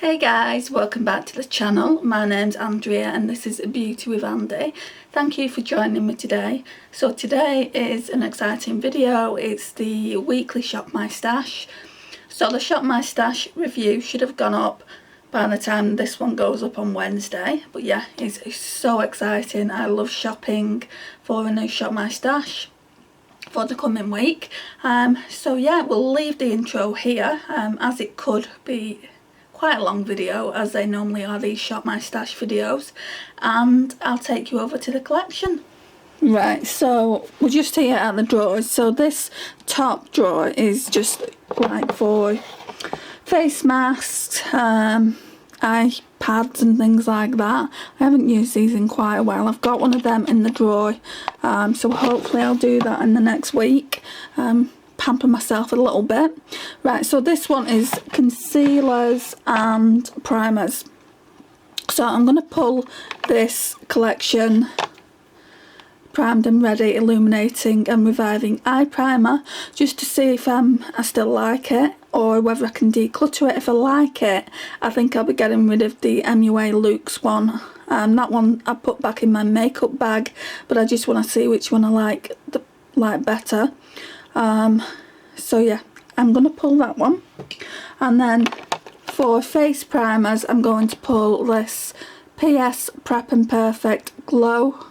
Hey guys, welcome back to the channel. My name's Andrea and this is Beauty with Andy. Thank you for joining me today. So today is an exciting video. It's the weekly Shop My Stash. So the Shop My Stash review should have gone up by the time this one goes up on Wednesday. But yeah, it's so exciting. I love shopping for a new Shop My Stash for the coming week. So yeah, we'll leave the intro here as it could be quite a long video, as they normally are, these Shop My Stash videos, and I'll take you over to the collection. Right, so we're just here at the drawers. So this top drawer is just like for face masks, iPads and things like that. I haven't used these in quite a while. I've got one of them in the drawer, so hopefully I'll do that in the next week. Pamper myself a little bit. Right, so this one is concealers and primers. So I'm going to pull this collection Primed and Ready Illuminating and Reviving Eye Primer just to see if I still like it, or whether I can declutter it. If I like it, I think I'll be getting rid of the MUA Luxe one. That one I put back in my makeup bag, but I just want to see which one I like better. So yeah, I'm going to pull that one. And then for face primers, I'm going to pull this PS Prep and Perfect Glow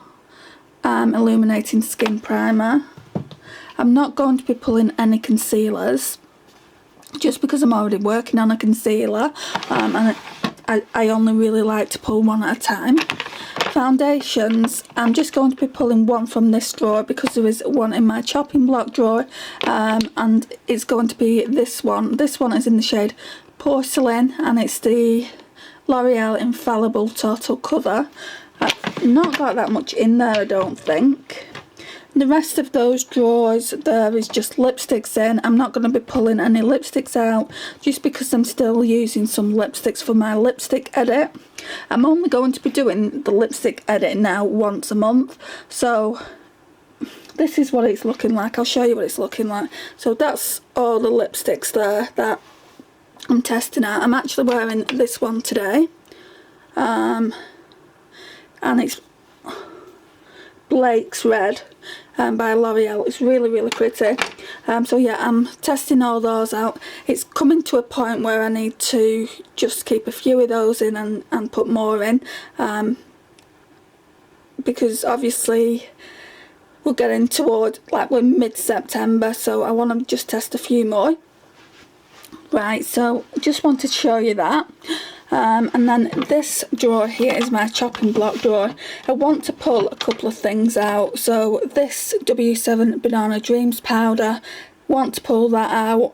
Illuminating Skin Primer. I'm not going to be pulling any concealers, just because I'm already working on a concealer, and I only really like to pull one at a time. Foundations, I'm just going to be pulling one from this drawer because there is one in my chopping block drawer, and it's going to be this one. This one is in the shade Porcelain and it's the L'Oreal Infallible Total Cover. I've not got that much in there, I don't think. The rest of those drawers there is just lipsticks in. I'm not going to be pulling any lipsticks out just because I'm still using some lipsticks for my lipstick edit. I'm only going to be doing the lipstick edit now once a month, so this is what it's looking like. I'll show you what it's looking like. So that's all the lipsticks there that I'm testing out. I'm actually wearing this one today, and it's Blake's Red by L'Oreal. It's really pretty. So yeah, I'm testing all those out. It's coming to a point where I need to just keep a few of those in and put more in, because obviously we're getting toward, like, we're mid-September, so I want to just test a few more. Right, so just wanted to show you that. And then this drawer here is my chopping block drawer. I want to pull a couple of things out. So this W7 Banana Dreams powder, want to pull that out,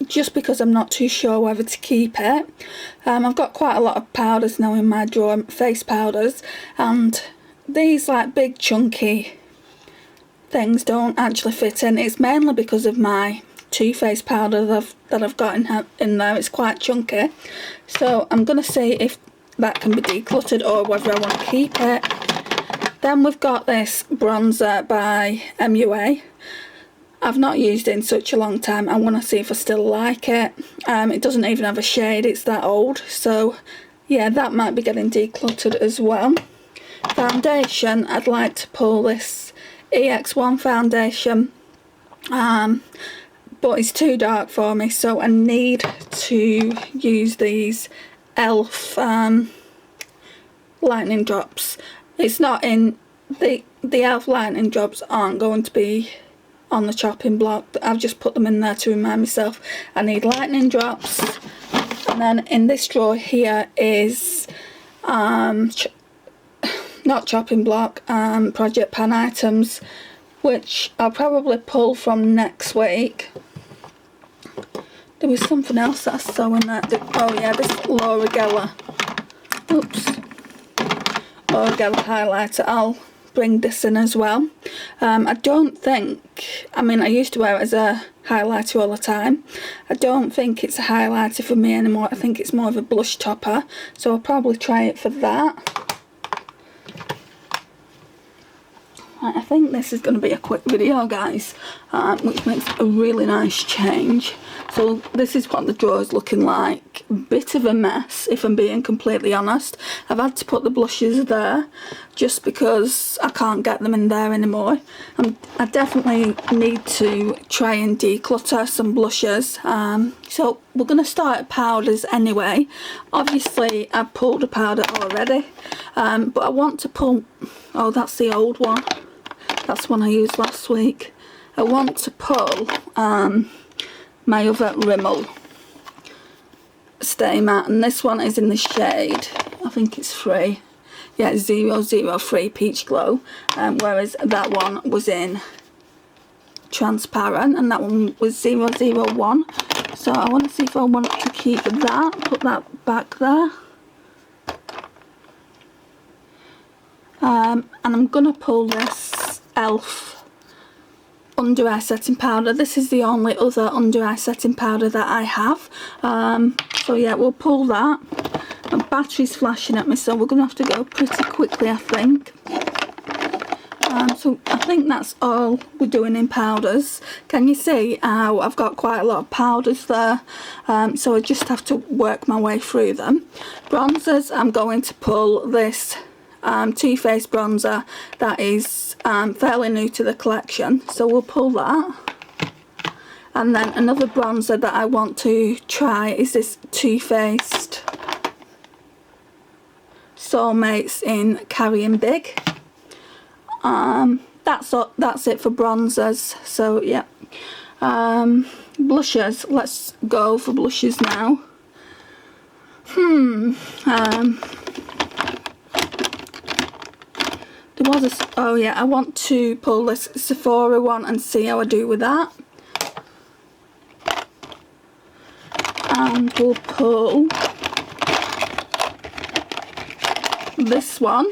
just because I'm not too sure whether to keep it. I've got quite a lot of powders now in my drawer, face powders, and these like big chunky things don't actually fit in. It's mainly because of my Too Faced powder that I've got in there. It's quite chunky, so I'm going to see if that can be decluttered or whether I want to keep it. Then we've got this bronzer by MUA. I've not used it in such a long time. I want to see if I still like it. It doesn't even have a shade, it's that old, so yeah, that might be getting decluttered as well. Foundation, I'd like to pull this EX1 foundation, but it's too dark for me, so I need to use these ELF lightning drops. It's not in the ELF lightning drops aren't going to be on the chopping block. I've just put them in there to remind myself I need lightning drops. And then in this drawer here is not chopping block, Project Pan items, which I'll probably pull from next week. There was something else that I saw in that. Oh yeah, this Laura Geller. Oops. Laura Geller highlighter. I'll bring this in as well. I don't think, I mean, I used to wear it as a highlighter all the time. I don't think it's a highlighter for me anymore. I think it's more of a blush topper, so I'll probably try it for that. Right, I think this is going to be a quick video, guys. which makes a really nice change. So this is what the drawer is looking like. Bit of a mess, if I'm being completely honest. I've had to put the blushes there just because I can't get them in there anymore. I definitely need to try and declutter some blushes. So we're going to start at powders anyway. Obviously I've pulled a powder already, but I want to pull... Oh, that's the old one. That's one I used last week. I want to pull my other Rimmel Stay Matte, and this one is in the shade, I think it's 3. Yeah, 003 Peach Glow, whereas that one was in transparent and that one was 001. So I want to see if I want to keep that, put that back there. And I'm going to pull this e.l.f. under eye setting powder. This is the only other under eye setting powder that I have. So yeah, we'll pull that. My battery's flashing at me, so we're going to have to go pretty quickly, I think. So I think that's all we're doing in powders. Can you see how I've got quite a lot of powders there? So I just have to work my way through them. Bronzers, I'm going to pull this Too Faced bronzer that is fairly new to the collection, so we'll pull that. And then another bronzer that I want to try is this Too Faced Soulmates in Carrying Big. That's it for bronzers. So yeah, blushes, let's go for blushes now. There was a, oh yeah, I want to pull this Sephora one and see how I do with that. And we'll pull this one.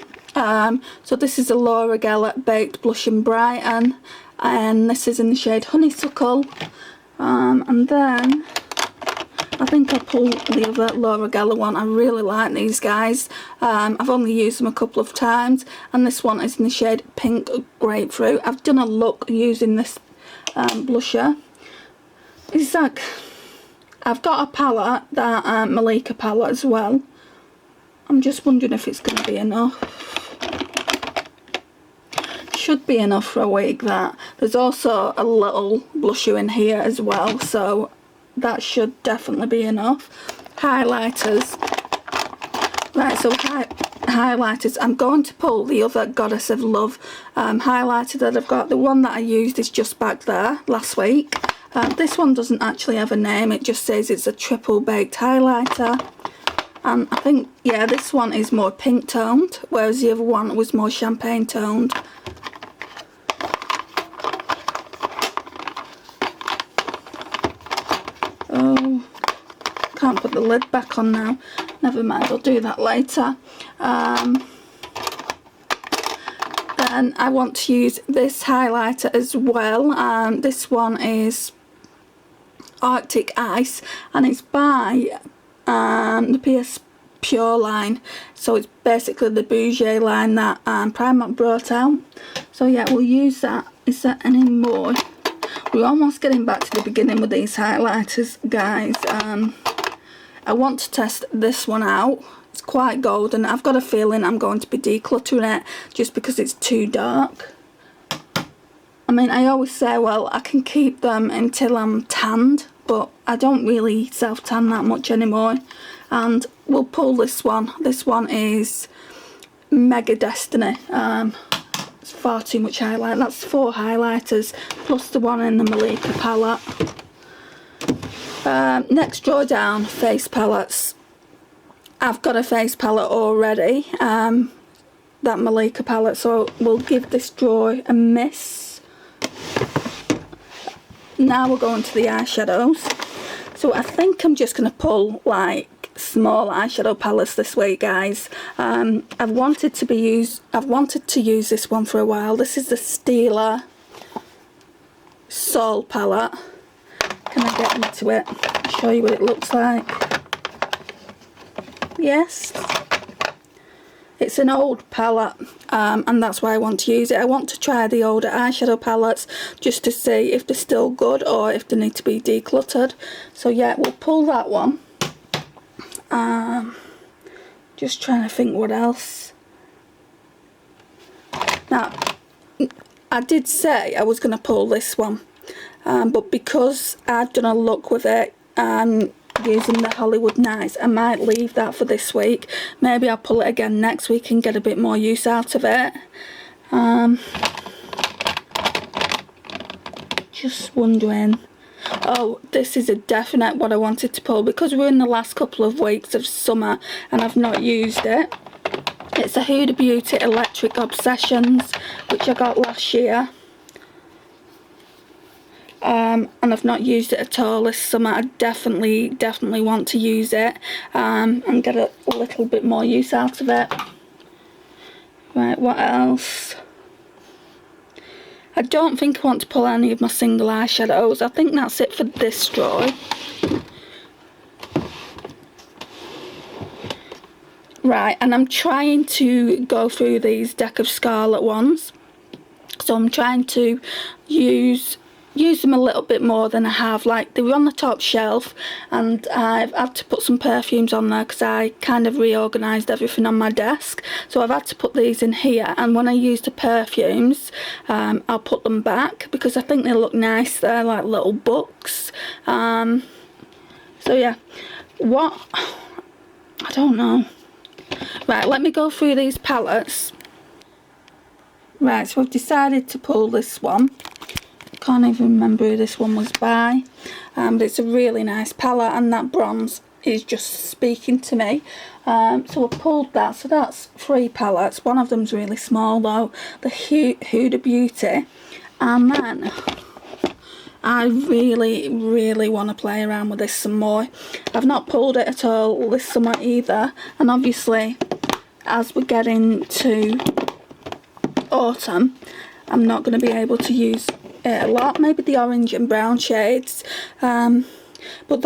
So this is a Laura Geller Baked Blush and Brighten, and this is in the shade Honeysuckle. And then I think I'll pull the other Laura Geller one. I really like these guys. I've only used them a couple of times, and this one is in the shade Pink Grapefruit. I've done a look using this blusher. It's like, I've got a palette, that Malika palette as well. I'm just wondering if it's going to be enough. Should be enough for a week, that. There's also a little blusher in here as well, so that should definitely be enough. Highlighters. Right, so highlighters. I'm going to pull the other Goddess of Love highlighter that I've got. The one that I used is just back there last week. This one doesn't actually have a name, it just says it's a triple baked highlighter. And I think, yeah, this one is more pink toned, whereas the other one was more champagne toned. Oh, can't put the lid back on now. Never mind, I'll do that later. Then I want to use this highlighter as well. This one is Arctic Ice, and it's by the PS Pure line, so it's basically the Bougie line that Primark brought out. So yeah, we'll use that. Is there any more? We're almost getting back to the beginning with these highlighters, guys. I want to test this one out. It's quite golden. I've got a feeling I'm going to be decluttering it just because it's too dark. I mean, I always say, well, I can keep them until I'm tanned, but I don't really self-tan that much anymore. And we'll pull this one. This one is Mega Destiny. It's far too much highlight. That's 4 highlighters plus the one in the Malika palette. Next drawer down, face palettes. I've got a face palette already, that Malika palette, so we'll give this drawer a miss. Now we're going to the eyeshadows. So I think I'm just going to pull like small eyeshadow palettes this week, guys. I've wanted to use this one for a while. This is the Stila Sol palette. Can I get into it? Show you what it looks like. Yes, It's an old palette, and that's why I want to use it. I want to try the older eyeshadow palettes just to see if they're still good or if they need to be decluttered. So yeah, we'll pull that one. Just trying to think what else. Now, I did say I was going to pull this one, but because I've done a look with it using the Hollywood Nights, I might leave that for this week. Maybe I'll pull it again next week and get a bit more use out of it. Just wondering. Oh, this is a definite what I wanted to pull because we're in the last couple of weeks of summer and I've not used it. It's a Huda Beauty Electric Obsessions, which I got last year. And I've not used it at all this summer. I definitely want to use it and get a little bit more use out of it. Right, what else? I don't think I want to pull any of my single eyeshadows. I think that's it for this drawer. Right, and I'm trying to go through these deck of Scarlet ones. So I'm trying to use them a little bit more than I have. Like, they were on the top shelf and I've had to put some perfumes on there because I kind of reorganised everything on my desk, so I've had to put these in here, and when I use the perfumes I'll put them back because I think they look nice. They're like little books. So yeah, what, I don't know. Right, let me go through these palettes. Right, so I've decided to pull this one. Can't even remember who this one was by, but it's a really nice palette and that bronze is just speaking to me. So I pulled that, so that's 3 palettes. One of them's really small though, the Huda Beauty, and then I really want to play around with this some more. I've not pulled it at all this summer either, and obviously as we get into autumn I'm not going to be able to use it a lot. Maybe the orange and brown shades, but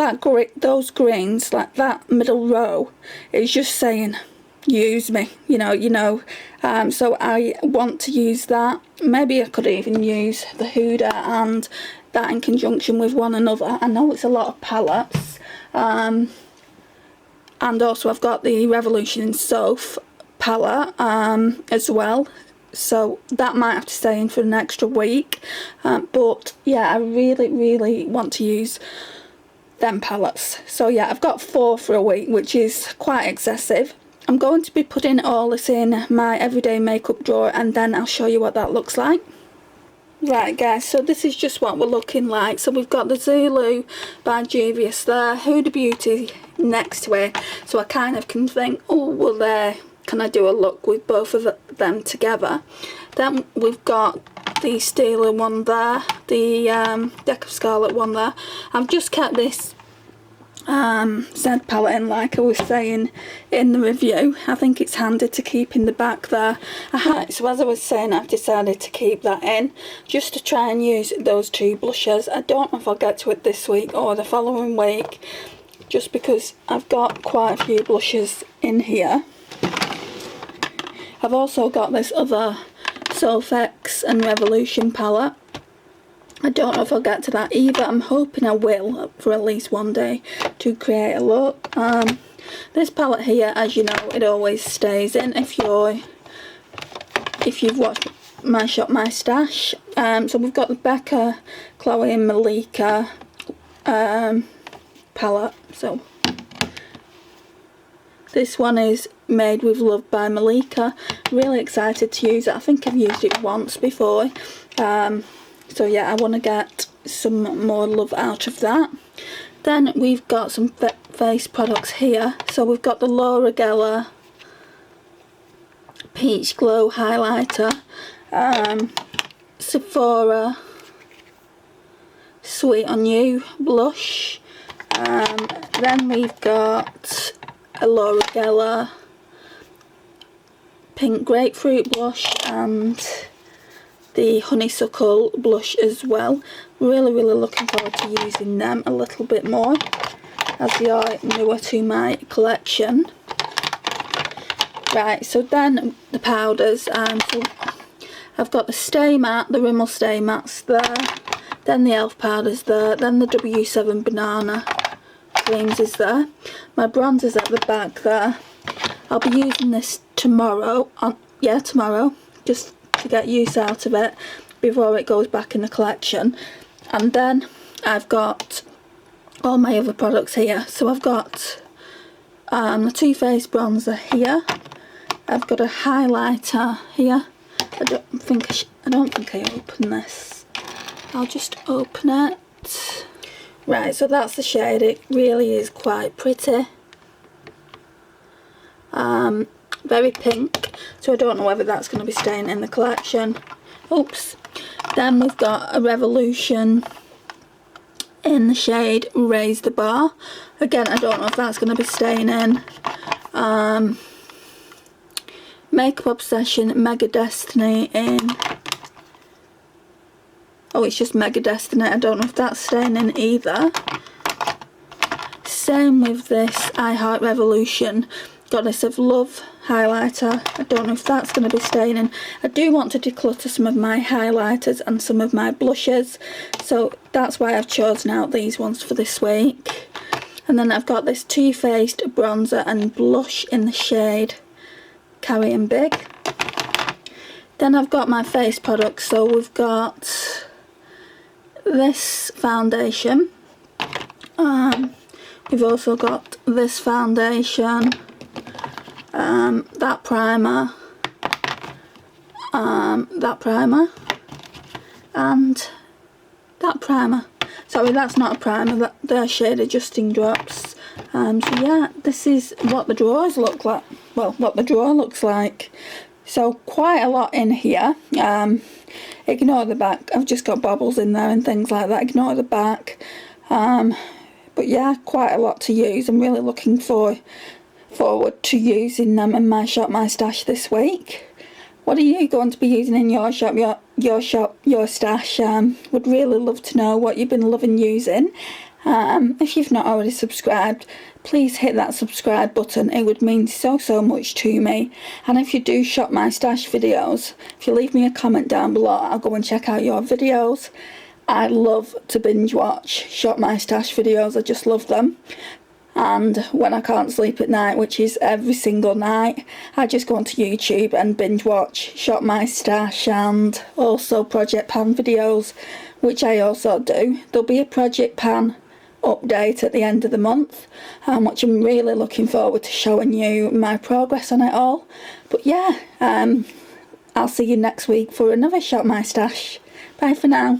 those greens, like that middle row, is just saying use me, you know. So I want to use that. Maybe I could even use the Huda and that in conjunction with one another. I know it's a lot of palettes, and also I've got the Revolution in Soph palette as well, so that might have to stay in for an extra week. But yeah, I really want to use them palettes. So yeah, I've got 4 for a week, which is quite excessive. I'm going to be putting all this in my everyday makeup drawer and then I'll show you what that looks like. Right guys, so this is just what we're looking like. So we've got the Zulu by Juvia's there, Huda Beauty next to it, so I kind of can think, oh well, can I do a look with both of them together. Then we've got the Steeler one there, the Deck of Scarlet one there. I've just kept this Z palette in, like I was saying in the review. I think it's handy to keep in the back there. So as I was saying, I've decided to keep that in just to try and use those 2 blushes. I don't know if I'll get to it this week or the following week, just because I've got quite a few blushes in here. I've also got this other Soph and Revolution palette. I don't know if I'll get to that either. I'm hoping I will for at least one day to create a look. This palette here, as you know, it always stays in if you've watched My Shop My Stash. So we've got the Becca, Chloe and Malika palette. So this one is Made with Love by Malika. Really excited to use it. I think I've used it once before. So yeah, I want to get some more love out of that. Then we've got some face products here. So we've got the Laura Geller Peach Glow Highlighter, Sephora Sweet on You blush. Then we've got a Laura Geller Pink Grapefruit blush and the Honeysuckle blush as well. Really looking forward to using them a little bit more as they are newer to my collection. Right, so then the powders, so I've got the Stay Matte, the Rimmel Stay Mattes there, then the e.l.f. powder's there, then the W7 Banana Creams is there. My bronzer's at the back there. I'll be using this tomorrow, tomorrow, just to get use out of it before it goes back in the collection. And then I've got all my other products here. So I've got the Too Faced bronzer here. I've got a highlighter here. I don't think I opened this. I'll just open it. Right, so that's the shade. It really is quite pretty. Very pink, so I don't know whether that's going to be staying in the collection. Oops. Then we've got a Revolution in the shade Raise the Bar. Again, I don't know if that's going to be staying in. Makeup Obsession Mega Destiny in... Oh, it's just Mega Destiny. I don't know if that's staying in either. Same with this I Heart Revolution Goddess of Love highlighter. I don't know if that's going to be staying in. I do want to declutter some of my highlighters and some of my blushes, so that's why I've chosen out these ones for this week. And then I've got this Too Faced bronzer and blush in the shade Carrying Big. Then I've got my face products, so we've got this foundation. We've also got this foundation, that primer, that primer, and that primer. Sorry, that's not a primer, they're shade adjusting drops. So yeah, this is what the drawers look like. Well, what the drawer looks like. So quite a lot in here. Ignore the back. I've just got bobbles in there and things like that. Ignore the back. But yeah, quite a lot to use. I'm really looking forward to using them in my Shop My Stash this week. What are you going to be using in your shop, your stash? Would really love to know what you've been loving using. If you've not already subscribed, please hit that subscribe button. It would mean so much to me. And if you do Shop My Stash videos, if you leave me a comment down below, I'll go and check out your videos. I love to binge watch Shop My Stash videos. I just love them. And when I can't sleep at night, which is every single night, I just go onto YouTube and binge watch Shop My Stash and also Project Pan videos, which I also do. There'll be a Project Pan update at the end of the month, which I'm really looking forward to showing you my progress on it all. But yeah, I'll see you next week for another Shop My Stash. Bye for now.